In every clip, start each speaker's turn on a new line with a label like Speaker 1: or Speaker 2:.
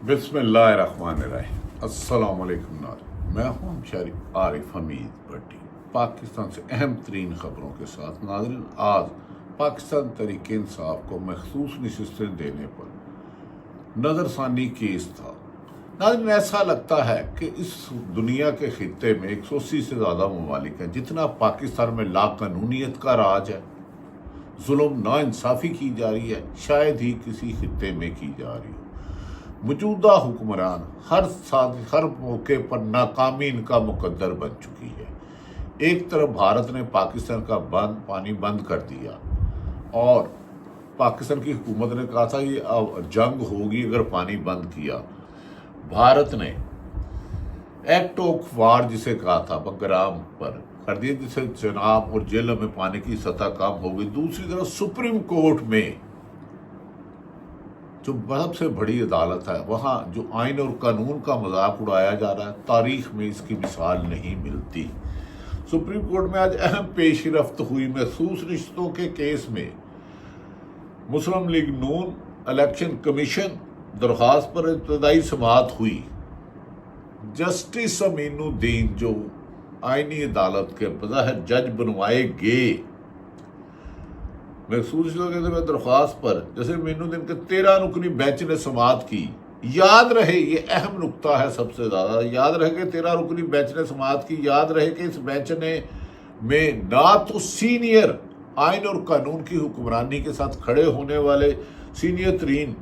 Speaker 1: بسم اللہ الرحمن الرحیم۔ السلام علیکم ناظرین، میں ہوں شریف عارف حمید بٹی، پاکستان سے اہم ترین خبروں کے ساتھ۔ ناظرین، آج پاکستان تحریک انصاف کو مخصوص نشستیں دینے پر نظر ثانی کیس تھا۔ ناظرین، ایسا لگتا ہے کہ اس دنیا کے خطے میں 180 سے زیادہ ممالک ہیں۔ جتنا پاکستان میں لا قانونیت کا راج ہے، ظلم ناانصافی کی جا رہی ہے، شاید ہی کسی خطے میں کی جا رہی ہو۔ موجودہ حکمران ہر موقع پر ناکامی ان کا مقدر بن چکی ہے۔ ایک طرف بھارت نے پاکستان کا پانی بند کر دیا اور پاکستان کی حکومت نے کہا تھا یہ جنگ ہوگی اگر پانی بند کیا۔ بھارت نے ایکٹ آف وار جسے کہا تھا بگرام پر کر دیا، جس سے چناب اور جیلوں میں پانی کی سطح کم ہو گئی۔ دوسری طرف سپریم کورٹ میں جو سب سے بڑی عدالت ہے، وہاں جو آئین اور قانون کا مذاق اڑایا جا رہا ہے، تاریخ میں اس کی مثال نہیں ملتی۔ سپریم کورٹ میں آج اہم پیش رفت ہوئی۔ مخصوص نشستوں کے کیس میں مسلم لیگ نون الیکشن کمیشن درخواست پر ابتدائی سماعت ہوئی۔ جسٹس امین الدین، جو آئینی عدالت کے بظاہر جج بنوائے گئے، مخصوص درخواست پر جیسے امین الدین کے 13 رکنی بینچ نے سماعت کی۔ یاد رہے، یہ اہم نقطہ ہے سب سے زیادہ، یاد رہے کہ 13 رکنی بینچ نے سماعت کی۔ یاد رہے کہ اس بینچ میں نہ تو سینئر آئین اور قانون کی حکمرانی کے ساتھ کھڑے ہونے والے سینئر ترین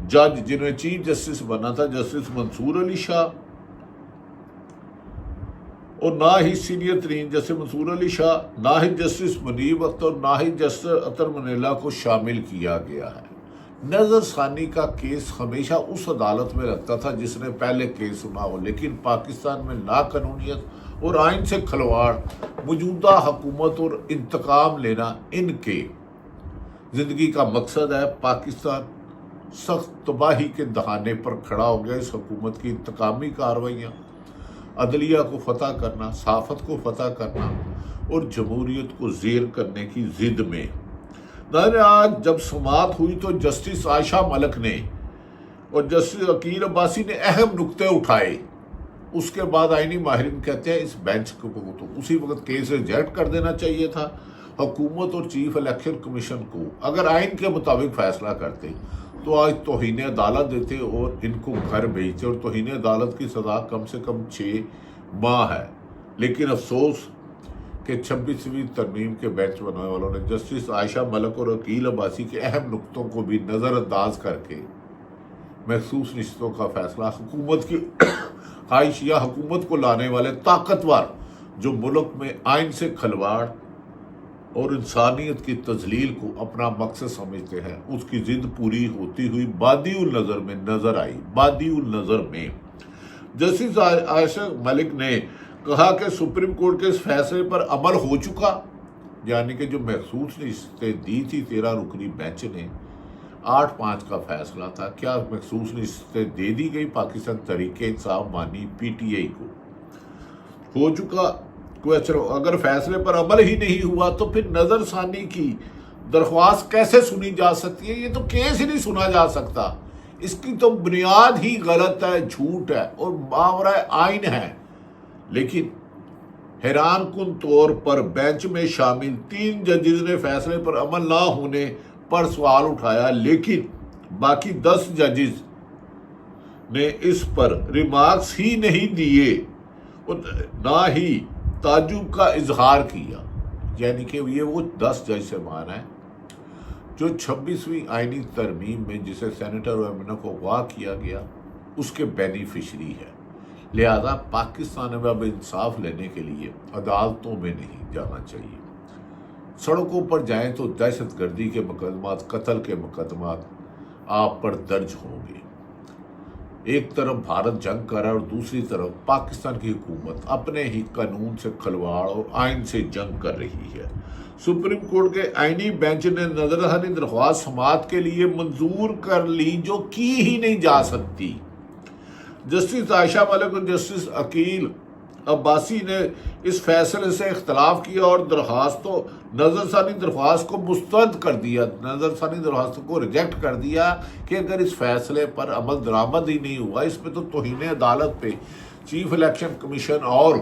Speaker 1: جج، جنہیں چیف جسٹس بننا تھا، جسٹس منصور علی شاہ، اور نہ ہی سینئر ترین جسٹس منصور علی شاہ، نہ ہی جسٹس منیب اختر، نہ ہی جسٹس اطہر منیلا کو شامل کیا گیا ہے۔ نظر ثانی کا کیس ہمیشہ اس عدالت میں لگتا تھا جس نے پہلے کیس سنا ہو، لیکن پاکستان میں لا قانونیت اور آئین سے کھلواڑ، موجودہ حکومت اور انتقام لینا ان کے زندگی کا مقصد ہے۔ پاکستان سخت تباہی کے دہانے پر کھڑا ہو گیا۔ اس حکومت کی انتقامی کارروائیاں، عدلیہ کو فتح کرنا، صحافت کو فتح کرنا اور جمہوریت کو زیر کرنے کی ضد میں۔ آج جب سماعت ہوئی تو جسٹس عائشہ ملک نے اور جسٹس عقیل عباسی نے اہم نقطے اٹھائے۔ اس کے بعد آئینی ماہرین کہتے ہیں اس بینچ کو تو اسی وقت کیس ریجیکٹ کر دینا چاہیے تھا۔ حکومت اور چیف الیکشن کمیشن کو اگر آئین کے مطابق فیصلہ کرتے تو آج توہین عدالت دیتے اور ان کو گھر بھیجتے، اور توہین عدالت کی سزا کم سے کم 6 ماہ ہے۔ لیکن افسوس کہ 26ویں ترمیم کے بینچ بنانے والوں نے جسٹس عائشہ ملک اور عقیل عباسی کے اہم نقطوں کو بھی نظر انداز کر کے مخصوص نشستوں کا فیصلہ حکومت کی خواہش یا حکومت کو لانے والے طاقتور جو ملک میں آئین سے کھلواڑ اور انسانیت کی تذلیل کو اپنا مقصد سمجھتے ہیں، اس کی ضد پوری ہوتی ہوئی بادی النظر میں نظر آئی۔ بادی النظر میں جسٹس عائشہ ملک نے کہا کہ سپریم کورٹ کے اس فیصلے پر عمل ہو چکا، یعنی کہ جو مخصوص نشستیں دی تھی 13 رکنی بینچ نے، 8-5 کا فیصلہ تھا، کیا مخصوص نشستیں دے دی گئی؟ پاکستان تحریک انصاف مانی پی ٹی آئی کو ہو چکا۔ اگر فیصلے پر عمل ہی نہیں ہوا تو پھر نظر ثانی کی درخواست کیسے سنی جا سکتی ہے؟ یہ تو کیس ہی نہیں سنا جا سکتا۔ اس کی تو بنیاد ہی غلط ہے، جھوٹ ہے اور ماورائے آئین ہے۔ لیکن حیران کن طور پر بینچ میں شامل 3 ججز نے فیصلے پر عمل نہ ہونے پر سوال اٹھایا، لیکن باقی 10 ججز نے اس پر ریمارکس ہی نہیں دیے اور نہ ہی تعجب کا اظہار کیا۔ یعنی کہ یہ وہ 10 جج صاحبان ہیں جو 26ویں آئینی ترمیم میں جسے سینیٹر ایمنا کو اغوا کیا گیا اس کے بینیفیشری ہے۔ لہذا پاکستان میں اب انصاف لینے کے لیے عدالتوں میں نہیں جانا چاہیے۔ سڑکوں پر جائیں تو دہشت گردی کے مقدمات، قتل کے مقدمات آپ پر درج ہوں گے۔ ایک طرف بھارت جنگ کر رہا ہے اور دوسری طرف پاکستان کی حکومت اپنے ہی قانون سے کھلواڑ اور آئین سے جنگ کر رہی ہے۔ سپریم کورٹ کے آئینی بینچ نے نظر ثانی درخواست سماعت کے لیے منظور کر لی جو کی ہی نہیں جا سکتی۔ جسٹس عائشہ ملک اور جسٹس عقیل عباسی نے اس فیصلے سے اختلاف کیا اور نظر ثانی درخواست کو مسترد کر دیا، نظر ثانی درخواست کو ریجیکٹ کر دیا کہ اگر اس فیصلے پر عمل درآمد ہی نہیں ہوا، اس پہ تو توہین عدالت پہ چیف الیکشن کمیشن اور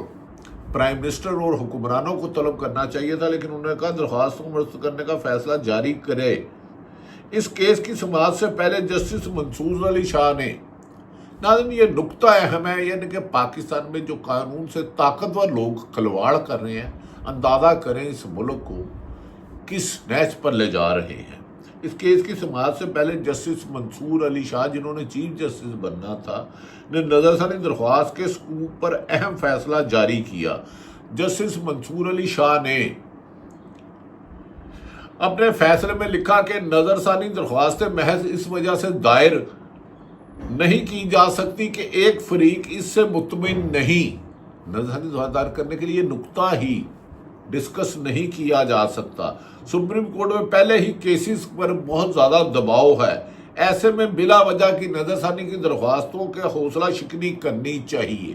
Speaker 1: پرائم منسٹر اور حکمرانوں کو طلب کرنا چاہیے تھا، لیکن انہوں نے کہا درخواست کو مسترد کرنے کا فیصلہ جاری کرے۔ اس کیس کی سماعت سے پہلے جسٹس منصور علی شاہ نے، ناظرین یہ نقطہ اہم ہے، یعنی کہ پاکستان میں جو قانون سے طاقتور لوگ کھلواڑ کر رہے ہیں، اندازہ کریں اس ملک کو کس نیچ پر لے جا رہے ہیں۔ اس کیس کی سماعت سے پہلے جسٹس منصور علی شاہ، جنہوں نے چیف جسٹس بننا تھا، نے نظر ثانی درخواست کے سکوپ پر اہم فیصلہ جاری کیا۔ جسٹس منصور علی شاہ نے اپنے فیصلے میں لکھا کہ نظر ثانی درخواستیں محض اس وجہ سے دائر نہیں کی جا سکتی کہ ایک فریق اس سے مطمئن نہیں، نظر ثانی درخواست دائر کرنے کے لیے نقطہ ہی ڈسکس نہیں کیا جا سکتا۔ سپریم کورٹ میں پہلے ہی کیسز پر بہت زیادہ دباؤ ہے، ایسے میں بلا وجہ کی نظر ثانی کی درخواستوں کے حوصلہ شکنی کرنی چاہیے،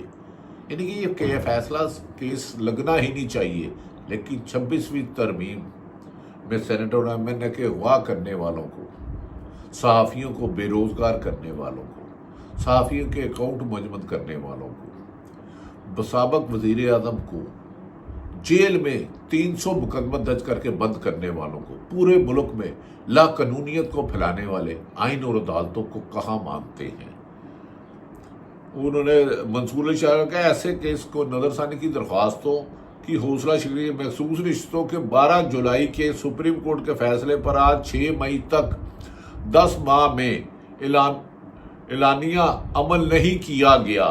Speaker 1: یعنی کہ یہ فیصلہ کیس لگنا ہی نہیں چاہیے۔ لیکن 26ویں ترمیم میں سینیٹ اور ایم این اے کے اغوا کرنے والوں کو، صحافیوں کو بے روزگار کرنے والوں کو، صحافیوں کے اکاؤنٹ مجمد کرنے والوں کو، سابق وزیر اعظم کو جیل میں 300 مقدمہ درج کر کے بند کرنے والوں کو، پورے ملک میں لا قانونیت کو پھیلانے والے آئین اور عدالتوں کو کہاں مانتے ہیں۔ انہوں نے منصور علی شاہ کا ایسے کیس کو نظر ثانی کی درخواستوں کی حوصلہ شکنی مخصوص رشتوں کے 12 جولائی کے سپریم کورٹ کے فیصلے پر آج 6 مئی تک 10 ماہ میں اعلانیہ عمل نہیں کیا گیا۔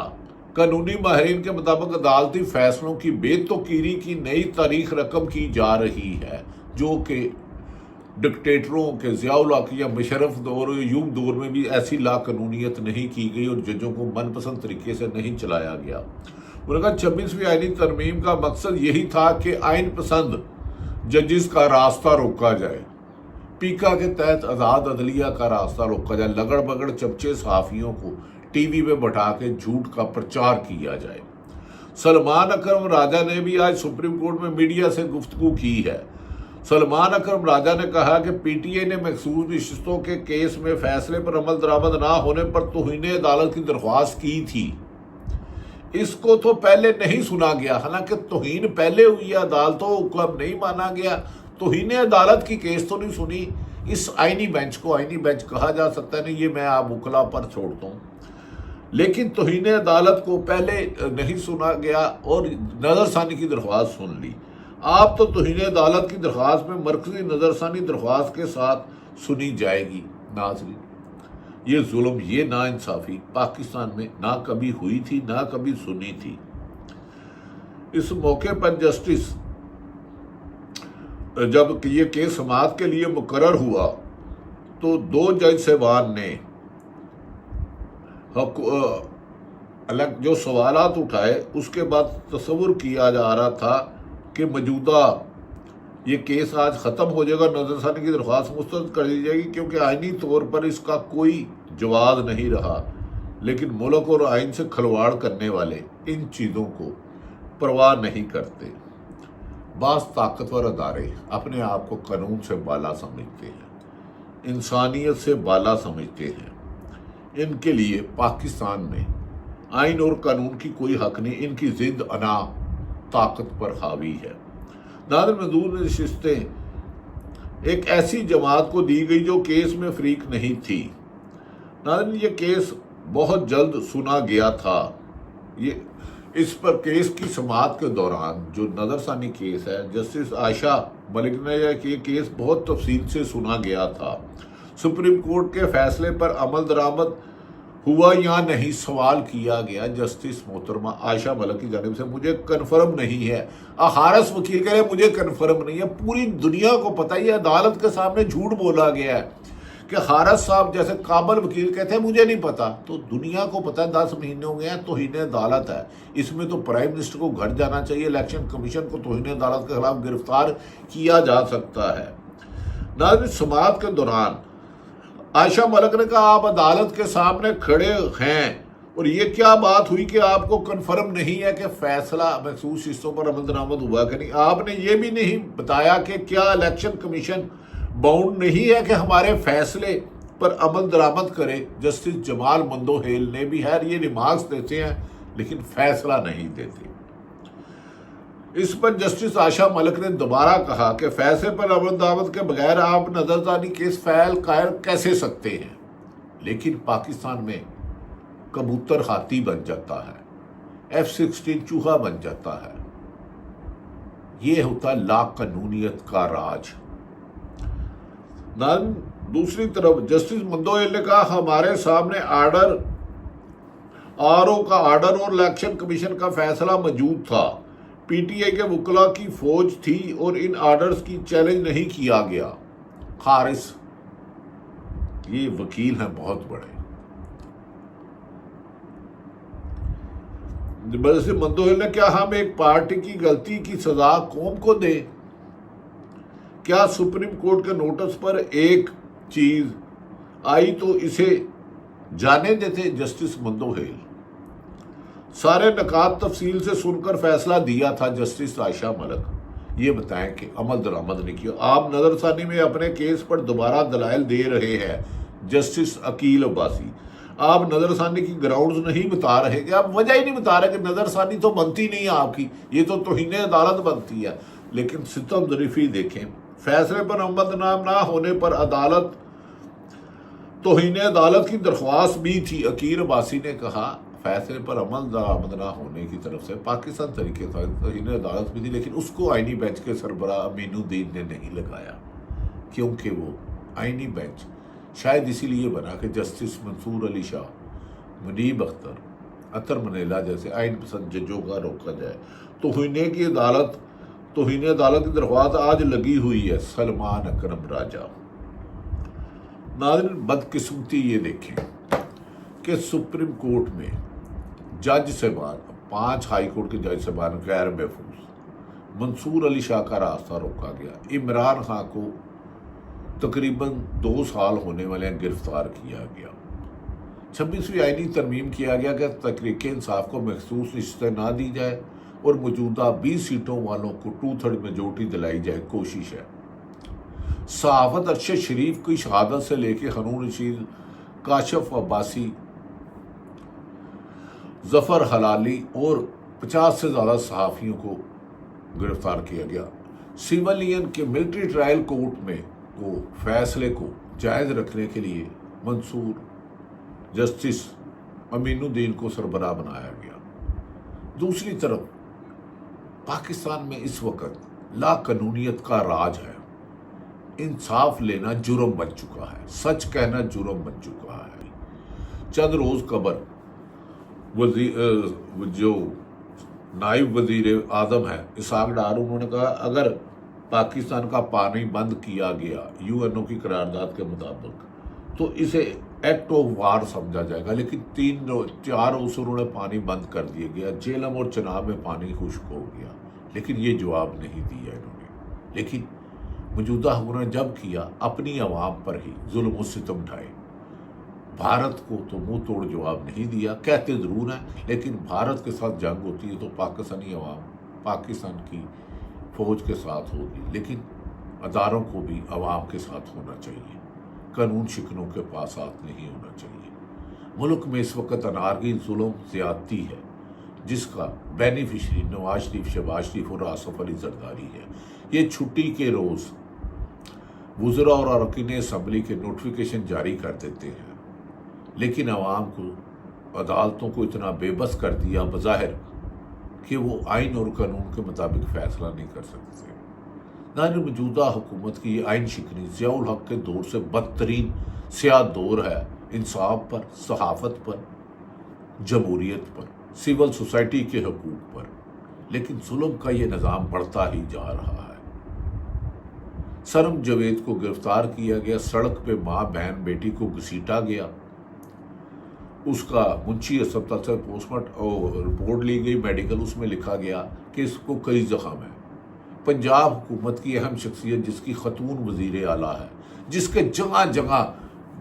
Speaker 1: قانونی ماہرین کے مطابق عدالتی فیصلوں کی بے توقیری کی نئی تاریخ رقم کی جا رہی ہے، جو کہ ڈکٹیٹروں کے ضیاء الحق یا مشرف دور ایوب دور میں بھی ایسی لا قانونیت نہیں کی گئی اور ججوں کو من پسند طریقے سے نہیں چلایا گیا۔ انہوں نے کہا 26ویں آئینی ترمیم کا مقصد یہی تھا کہ آئین پسند ججز کا راستہ روکا جائے، پیکا کے تحت آزاد عدلیہ کا راستہ روکا جائے، لگڑ بگڑ چمچے صحافیوں کو ٹی وی پہ بٹھا کے جھوٹ کا پرچار کیا جائے۔ سلمان اکرم راجہ نے بھی آج سپریم کورٹ میں میڈیا سے گفتگو کی ہے۔ سلمان اکرم راجہ نے کہا کہ پی ٹی آئی نے مخصوص نشستوں کے کیس میں فیصلے پر عمل درآمد نہ ہونے پر توہین عدالت کی درخواست کی تھی، اس کو تو پہلے نہیں سنا گیا، حالانکہ توہین پہلے ہوئی ہے، عدالتوں کو اب نہیں مانا گیا، توہین عدالت کی کیس تو نہیں سنی۔ اس آئینی بینچ کو آئینی بینچ کہا جا سکتا ہے نہیں، یہ میں آپ وکلا پر چھوڑتا ہوں، لیکن توہین عدالت کو پہلے نہیں سنا گیا اور نظر ثانی کی درخواست سن لی۔ آپ تو توہین عدالت کی درخواست میں مرکزی نظر ثانی درخواست کے ساتھ سنی جائے گی۔ ناظرین، یہ ظلم، یہ ناانصافی پاکستان میں نہ کبھی ہوئی تھی نہ کبھی سنی تھی۔ اس موقع پر جسٹس جب یہ کیس سماعت کے لیے مقرر ہوا تو 2 جج صاحبان نے جو سوالات اٹھائے، اس کے بعد تصور کیا جا رہا تھا کہ موجودہ یہ کیس آج ختم ہو جائے گا، نظر ثانی کی درخواست مسترد کر دی جائے گی کیونکہ آئینی طور پر اس کا کوئی جواز نہیں رہا، لیکن ملک اور آئین سے کھلواڑ کرنے والے ان چیزوں کو پرواہ نہیں کرتے۔ بعض طاقتور ادارے اپنے آپ کو قانون سے بالا سمجھتے ہیں، انسانیت سے بالا سمجھتے ہیں، ان کے لیے پاکستان میں آئین اور قانون کی کوئی حق نہیں، ان کی ضد انا طاقت پر حاوی ہے۔ نادر منظور نشستیں ایک ایسی جماعت کو دی گئی جو کیس میں فریق نہیں تھی۔ ناظرین، یہ کیس بہت جلد سنا گیا تھا۔ اس پر کیس کی سماعت کے دوران جو نظر ثانی کیس ہے، جسٹس عائشہ ملک نے یہ کیس بہت تفصیل سے سنا گیا تھا۔ سپریم کورٹ کے فیصلے پر عمل درآمد ہوا یا نہیں سوال کیا گیا۔ جسٹس محترمہ عائشہ ملک کی جانب سے مجھے کنفرم نہیں ہے، حارث وکیل کہہ رہے مجھے کنفرم نہیں ہے، پوری دنیا کو پتہ ہی ہے، عدالت کے سامنے جھوٹ بولا گیا ہے کہ حارث صاحب جیسے قابل وکیل کہتے ہیں مجھے نہیں پتا، تو دنیا کو پتہ ہے 10 مہینے ہو گئے ہیں، توہین عدالت ہے، اس میں تو پرائم منسٹر کو گھر جانا چاہیے، الیکشن کمیشن کو توہین عدالت کے خلاف گرفتار کیا جا سکتا ہے۔ ناظرین، سماعت کے دوران عائشہ ملک نے کہا آپ عدالت کے سامنے کھڑے ہیں اور یہ کیا بات ہوئی کہ آپ کو کنفرم نہیں ہے کہ فیصلہ مخصوص حصوں پر عمل درآمد ہوا کہ نہیں؟ آپ نے یہ بھی نہیں بتایا کہ کیا الیکشن کمیشن باؤنڈ نہیں ہے کہ ہمارے فیصلے پر عمل درآمد کرے؟ جسٹس جمال مندوہیل نے بھی یہ ریمارکس دیتے ہیں لیکن فیصلہ نہیں دیتے۔ اس پر جسٹس عائشہ ملک نے دوبارہ کہا کہ فیصلے پر عمل درآمد کے بغیر آپ نظر ثانی کیس فائل کیسے سکتے ہیں؟ لیکن پاکستان میں کبوتر ہاتھی بن جاتا ہے، F-16 چوہا بن جاتا ہے۔ یہ ہوتا لا قانونیت کا راج۔ دوسری طرف جسٹس مندوہیل نے کہا ہمارے سامنے RO کا آرڈر اور الیکشن کمیشن کا فیصلہ موجود تھا، PTI کے وکلاء کی فوج تھی اور ان آرڈرز کی چیلنج نہیں کیا گیا۔ حارث یہ وکیل ہیں بہت بڑے۔ جسٹس مندوہیل نے کیا ہم ایک پارٹی کی غلطی کی سزا قوم کو دیں؟ کیا سپریم کورٹ کے نوٹس پر ایک چیز آئی تو اسے جانے دیتے؟ جسٹس مندوہیل سارے نکات تفصیل سے سن کر فیصلہ دیا تھا۔ جسٹس عائشہ ملک یہ بتائیں کہ عمل درآمد نہیں کیا۔ آپ نظر ثانی میں اپنے کیس پر دوبارہ دلائل دے رہے ہیں۔ جسٹس عقیل عباسی آپ نظر ثانی کی گراؤنڈز نہیں بتا رہے کہ آپ وجہ ہی نہیں بتا رہے کہ نظر ثانی تو بنتی نہیں ہے آپ کی، یہ تو توہین عدالت بنتی ہے۔ لیکن ستم ظریفی دیکھیں، فیصلے پر عمل نہ ہونے پر توہین عدالت کی درخواست بھی تھی۔ عقیل عباسی نے کہا فیصلے پر عمل درآمد نہ ہونے کی طرف سے پاکستان طریقے سے توہین عدالت بھی تھی، لیکن اس کو آئینی بینچ کے سربراہ امین الدین نے نہیں لگایا، کیونکہ وہ آئینی بینچ شاید اسی لیے بنا کہ جسٹس منصور علی شاہ، منیب اختر، اطہر منیلا جیسے آئین پسند ججوں کا روکا جائے۔ توہین عدالت کی درخواست آج لگی ہوئی ہے سلمان اکرم راجہ۔ ناظرین بدقسمتی یہ دیکھیں کہ سپریم کورٹ میں جج صاحبان 5 ہائی کورٹ کے جج صاحبان غیر محفوظ، منصور علی شاہ کا راستہ روکا گیا، عمران خان کو تقریباً 2 سال ہونے والے گرفتار کیا گیا، 26ویں آئینی ترمیم کیا گیا کہ تحریک انصاف کو مخصوص نشستیں نہ دی جائے اور موجودہ 20 سیٹوں والوں کو 2/3 میجورٹی دلائی جائے، کوشش ہے۔ صحافت ارشد شریف کی شہادت سے لے کے ہارون رشید، کاشف عباسی، ظفر حلالی اور 50 سے زیادہ صحافیوں کو گرفتار کیا گیا۔ سیولین کے ملٹری ٹرائل کورٹ میں کو فیصلے کو جائز رکھنے کے لیے منصور جسٹس امین الدین کو سربراہ بنایا گیا۔ دوسری طرف پاکستان میں اس وقت لا قانونیت کا راج ہے، انصاف لینا جرم بن چکا ہے، سچ کہنا جرم بن چکا ہے۔ چند روز قبل جو نائب وزیر اعظم ہے اسحاق ڈار، انہوں نے کہا اگر پاکستان کا پانی بند کیا گیا UN کی قرارداد کے مطابق تو اسے ایکٹ آف وار سمجھا جائے گا، لیکن 4 روز انہوں نے پانی بند کر دیا گیا، جہلم اور چناب میں پانی خشک ہو گیا، لیکن یہ جواب نہیں دیا انہوں نے۔ لیکن موجودہ حکومت نے جب کیا اپنی عوام پر ہی ظلم و ستم ڈھائے، بھارت کو تو منہ توڑ جواب نہیں دیا، کہتے ضرور ہیں لیکن بھارت کے ساتھ جنگ ہوتی ہے تو پاکستانی عوام پاکستان کی فوج کے ساتھ ہوگی، لیکن اداروں کو بھی عوام کے ساتھ ہونا چاہیے، قانون شکنوں کے پاس ساتھ نہیں ہونا چاہیے۔ ملک میں اس وقت انارکی، ظلم، زیادتی ہے جس کا بینیفیشری نواز شریف، شہباز شریف اور آصف علی زرداری ہے۔ یہ چھٹی کے روز وزراء اور اراکین اسمبلی کے نوٹیفیکیشن جاری کر دیتے ہیں، لیکن عوام کو، عدالتوں کو اتنا بے بس کر دیا بظاہر کہ وہ آئین اور قانون کے مطابق فیصلہ نہیں کر سکتے۔ ناظرین موجودہ حکومت کی یہ آئین شکنی ضیاء الحق کے دور سے بدترین سیاہ دور ہے، انصاف پر، صحافت پر، جمہوریت پر، سول سوسائٹی کے حقوق پر، لیکن ظلم کا یہ نظام بڑھتا ہی جا رہا ہے۔ سرم جاوید کو گرفتار کیا گیا، سڑک پہ ماں بہن بیٹی کو گھسیٹا گیا، اس کا منشی اسپتال سے پوسٹ مارٹم رپورٹ لی گئی میڈیکل، اس میں لکھا گیا کہ اس کو کئی زخم ہیں۔ پنجاب حکومت کی اہم شخصیت جس کی خاتون وزیر اعلیٰ ہے، جس کے جگہ جگہ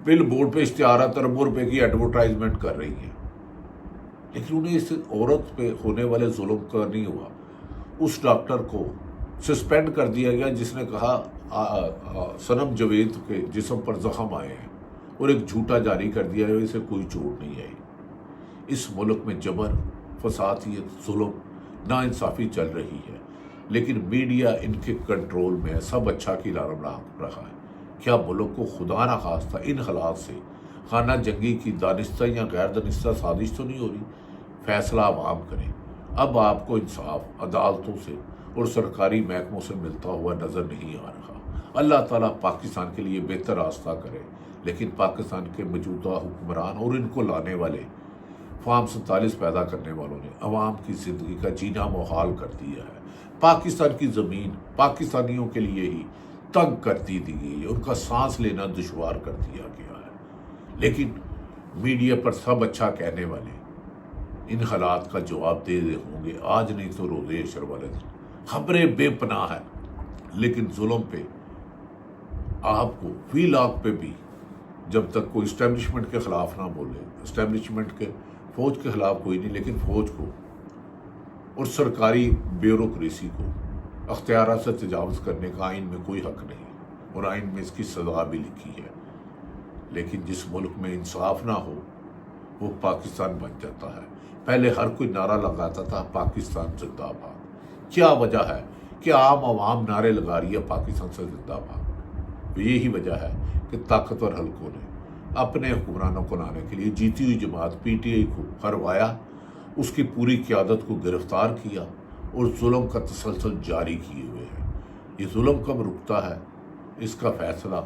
Speaker 1: بل بورڈ پہ اشتہارات اربوں روپے کی ایڈورٹائزمنٹ کر رہی ہے، لیکن انہیں اس عورت پہ ہونے والے ظلم کا نہیں ہوا. اس ڈاکٹر کو سسپینڈ کر دیا گیا جس نے کہا صنم جاوید کے جسم پر زخم آئے ہیں، اور ایک جھوٹا جاری کر دیا ہے اسے کوئی چوٹ نہیں آئی. اس ملک میں جبر، فسادیت، ظلم، ناانصافی چل رہی ہے، لیکن میڈیا ان کے کنٹرول میں ہے، سب اچھا کی لارم رہا ہے. کیا ملک کو خدا نہ خواستہ ان حالات سے خانہ جنگی کی دانستہ یا غیر دانستہ سازش تو نہیں ہو رہی؟ فیصلہ عوام کریں. اب آپ کو انصاف عدالتوں سے اور سرکاری محکموں سے ملتا ہوا نظر نہیں آ رہا. اللہ تعالیٰ پاکستان کے لیے بہتر راستہ کرے، لیکن پاکستان کے موجودہ حکمران اور ان کو لانے والے فارم 47 پیدا کرنے والوں نے عوام کی زندگی کا جینا محال کر دیا ہے. پاکستان کی زمین پاکستانیوں کے لیے ہی تنگ کر دی گئی ہے، ان کا سانس لینا دشوار کر دیا گیا ہے. لیکن میڈیا پر سب اچھا کہنے والے ان حالات کا جواب دے ہوں گے، آج نہیں تو روزے حشر والے دن. خبریں بے پناہ ہیں، لیکن ظلم پہ آپ کو فی لاکھ پہ بھی جب تک کوئی اسٹیبلشمنٹ کے خلاف نہ بولے، اسٹیبلشمنٹ کے فوج کے خلاف کوئی نہیں، لیکن فوج کو اور سرکاری بیوروکریسی کو اختیارات سے تجاوز کرنے کا آئین میں کوئی حق نہیں، اور آئین میں اس کی سزا بھی لکھی ہے. لیکن جس ملک میں انصاف نہ ہو وہ پاکستان بن جاتا ہے. پہلے ہر کوئی نعرہ لگاتا تھا پاکستان زندہ باد. کیا وجہ ہے کہ عام عوام نعرے لگا رہی ہے پاکستان سے زندہ باد؟ یہی وجہ ہے کہ طاقتور حلقوں نے اپنے حکمرانوں کو لانے کے لیے جیتی ہوئی جماعت پی ٹی آئی کو ہروایا، اس کی پوری قیادت کو گرفتار کیا اور ظلم کا تسلسل جاری کیے ہوئے ہیں. یہ ظلم کب رکتا ہے اس کا فیصلہ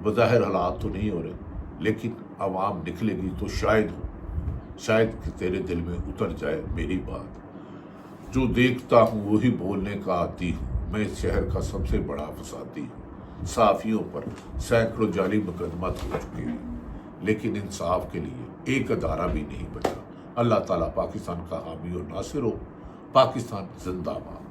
Speaker 1: بظاہر حالات تو نہیں ہو رہے، لیکن عوام نکلے گی تو شاید کہ تیرے دل میں اتر جائے میری بات. جو دیکھتا ہوں وہی بولنے کا عادی ہوں، میں اس شہر کا سب سے بڑا فسادی ہوں. صحافیوں پر سینکڑوں جعلی مقدمات ہو چکے ہیں، لیکن انصاف کے لیے ایک ادارہ بھی نہیں بچا. اللہ تعالیٰ پاکستان کا حامی اور ناصر ہو. پاکستان زندہ باد.